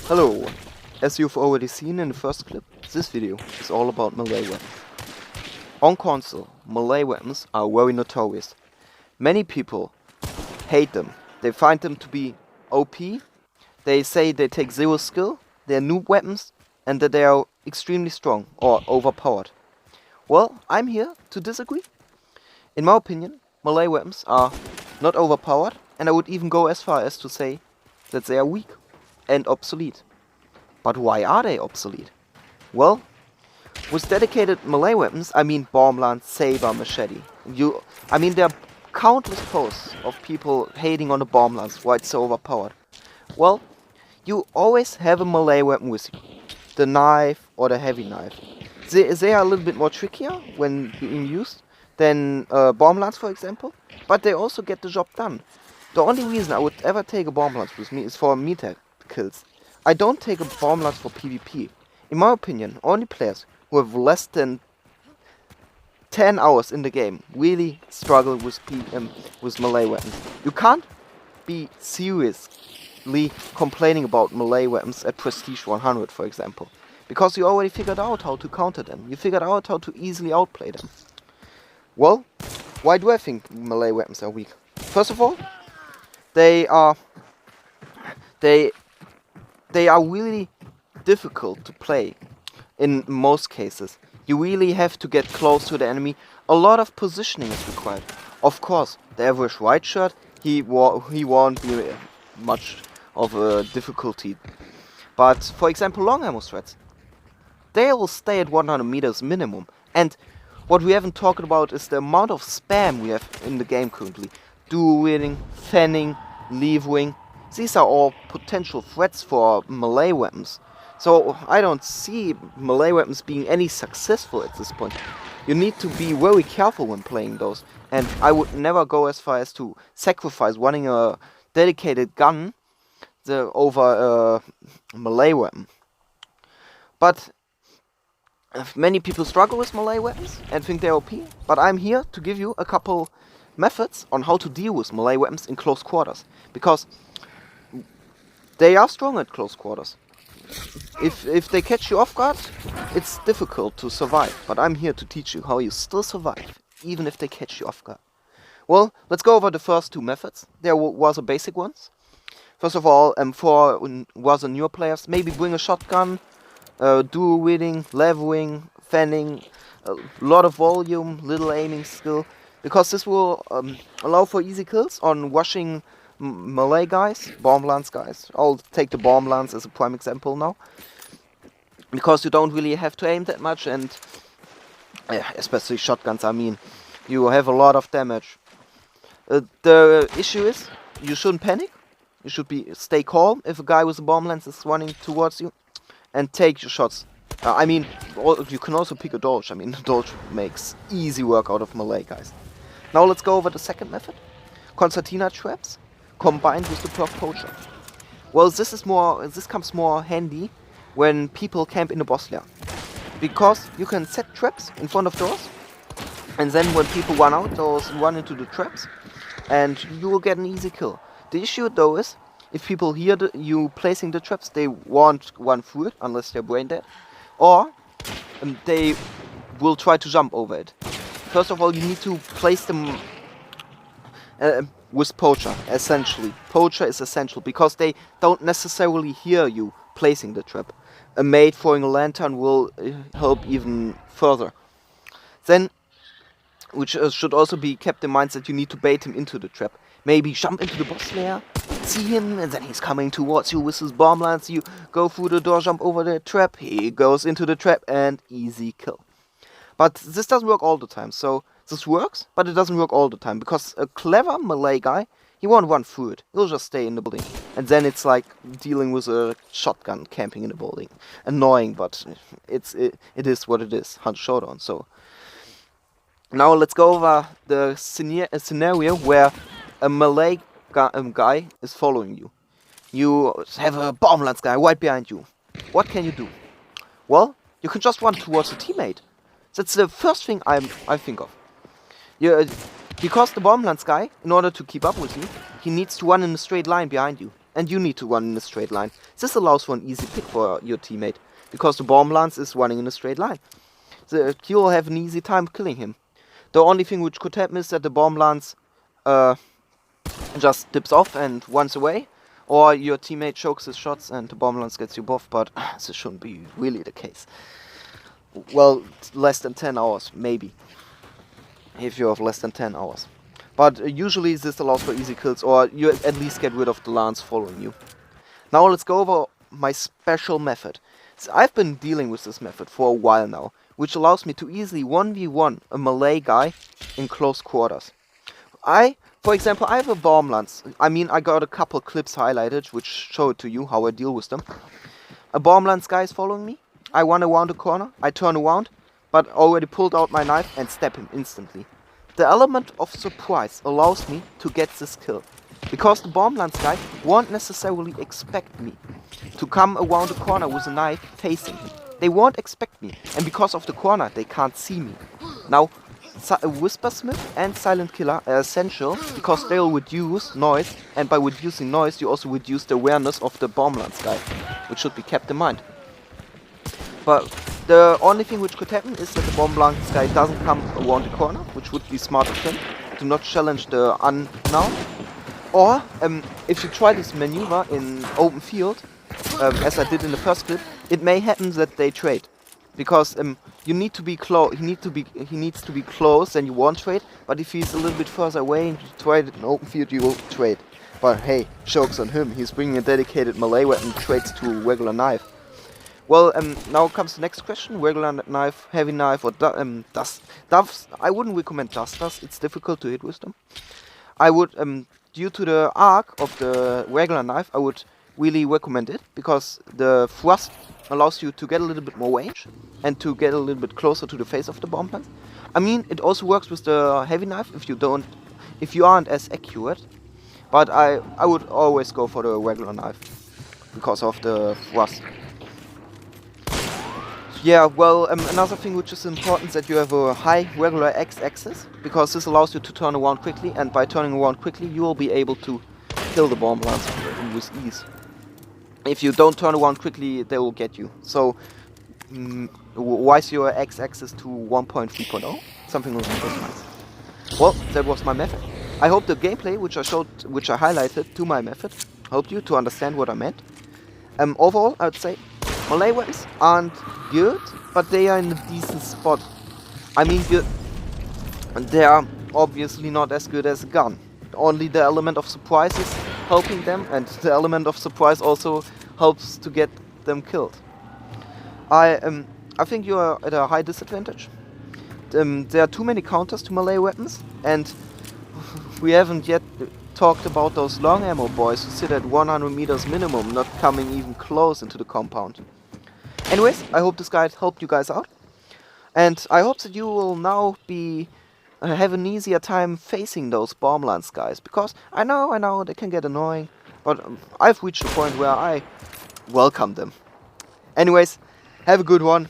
Hello, as you've already seen in the first clip, this video is all about melee weapons. On console, melee weapons are very notorious. Many people hate them. They find them to be OP, they say they take zero skill, they're noob weapons, and that they are extremely strong or overpowered. Well, I'm here to disagree. In my opinion, melee weapons are not overpowered, and I would even go as far as to say that they are weak and obsolete. But why are they obsolete? Well, with dedicated melee weapons, I mean Bomblance, Saber, Machete. There are countless posts of people hating on the Bomblance, why it's so overpowered. Well, you always have a melee weapon with you. The knife or the heavy knife. They are a little bit more trickier when being used than Bomblance, for example, but they also get the job done. The only reason I would ever take a Bomblance with me is for meter kills. I don't take a Bomblance for PvP. In my opinion, only players who have less than 10 hours in the game really struggle with melee weapons. You can't be seriously complaining about melee weapons at Prestige 100, for example, because you already figured out how to counter them. You figured out how to easily outplay them. Well, why do I think melee weapons are weak? First of all, they are really difficult to play in most cases. You really have to get close to the enemy. A lot of positioning is required. Of course, the average white shirt, he won't be much of a difficulty. But for example, long ammo threats, they will stay at 100 meters minimum. And what we haven't talked about is the amount of spam we have in the game currently. Dual wielding, fanning, leaving. These are all potential threats for melee weapons. So I don't see melee weapons being any successful at this point. You need to be very careful when playing those. And I would never go as far as to sacrifice running a dedicated gun over a melee weapon. But many people struggle with melee weapons and think they're OP. But I'm here to give you a couple methods on how to deal with melee weapons in close quarters. Because they are strong at close quarters. If they catch you off guard, it's difficult to survive. But I'm here to teach you how you still survive, even if they catch you off guard. Well, let's go over the first two methods. There was a basic ones. First of all, for was a newer players, maybe bring a shotgun, dual wielding, leveling, fanning, a lot of volume, little aiming skill, because this will allow for easy kills on rushing melee guys, Bomblance guys. I'll take the Bomblance as a prime example now, because you don't really have to aim that much, and especially shotguns, you have a lot of damage. The issue is, you shouldn't panic. You should stay calm if a guy with a Bomblance is running towards you, and take your shots. You can also pick a dodge. Dodge makes easy work out of melee guys. Now let's go over the second method. Concertina traps combined with the perf poacher. Well, this comes more handy when people camp in the boss lair, because you can set traps in front of doors, and then when people run out, those run into the traps, and you will get an easy kill. The issue though is, if people hear you placing the traps, they won't run through it unless they're brain dead, or they will try to jump over it. First of all, you need to place them with poacher, essentially. Poacher is essential, because they don't necessarily hear you placing the trap. A mate throwing a lantern will help even further. Then, which should also be kept in mind, that you need to bait him into the trap. Maybe jump into the boss lair, see him, and then he's coming towards you with his Bomblance. You go through the door, jump over the trap, he goes into the trap, and easy kill. But this doesn't work all the time, so this works, but it doesn't work all the time, because a clever melee guy, he won't run through it. He'll just stay in the building. And then it's like dealing with a shotgun camping in the building. Annoying, but it is what it is. Hunt Showdown. So now let's go over the scenario where a melee guy is following you. You have a Bomblance guy right behind you. What can you do? Well, you can just run towards a teammate. That's the first thing I think of. Because the Bomblance guy, in order to keep up with you, he needs to run in a straight line behind you. and you need to run in a straight line. This allows for an easy pick for your teammate, because the Bomblance is running in a straight line. You'll have an easy time killing him. The only thing which could happen is that the Bomblance just dips off and runs away, or your teammate chokes his shots and the Bomblance gets you buff, but this shouldn't be really the case. Well, less than 10 hours, maybe, if you have less than 10 hours. But usually this allows for easy kills, or you at least get rid of the Lance following you. Now let's go over my special method. So I've been dealing with this method for a while now, which allows me to easily 1v1 a melee guy in close quarters. For example, I have a Bomblance. I mean, I got a couple clips highlighted which show it to you how I deal with them. A Bomblance guy is following me. I run around the corner, I turn around, but already pulled out my knife and stab him instantly. The element of surprise allows me to get this kill, because the Bomblance guy won't necessarily expect me to come around the corner with a knife facing him. They won't expect me, and because of the corner they can't see me. Now, Whispersmith and Silent Killer are essential, because they'll reduce noise, and by reducing noise you also reduce the awareness of the Bomblance guy, which should be kept in mind. But the only thing which could happen is that the Bomblance guy doesn't come around the corner, which would be smart of him, to not challenge the unknown. Or, if you try this maneuver in open field, as I did in the first clip, it may happen that they trade. Because you need to be close. He needs to be close, and you won't trade. But if he's a little bit further away and you try it in open field, you will trade. But hey, joke's on him. He's bringing a dedicated melee weapon, trades to a regular knife. Well, now comes the next question: regular knife, heavy knife, or dust. Doves, I wouldn't recommend dusters. It's difficult to hit with them. I would, due to the arc of the regular knife, I would really recommend it, because the thrust allows you to get a little bit more range and to get a little bit closer to the face of the Bomblance. I mean, it also works with the heavy knife if you aren't as accurate. But I would always go for the regular knife because of the thrust. Yeah, well, another thing which is important is that you have a high regular x-axis, because this allows you to turn around quickly, and by turning around quickly you will be able to kill the Bomblance with ease. If you don't turn around quickly, they will get you. So, wise your x-axis to 1.3.0, something like that. Well, that was my method. I hope the gameplay which I highlighted to my method helped you to understand what I meant. Overall, I would say melee weapons aren't good, but they are in a decent spot. I mean, they are obviously not as good as a gun. Only the element of surprise is helping them, and the element of surprise also helps to get them killed. I think you are at a high disadvantage. There are too many counters to melee weapons, and we haven't yet talked about those long ammo boys who sit at 100 meters minimum, not coming even close into the compound. Anyways, I hope this guide helped you guys out, and I hope that you will now have an easier time facing those Bomblance guys, because I know they can get annoying, but I've reached a point where I welcome them. Anyways, have a good one.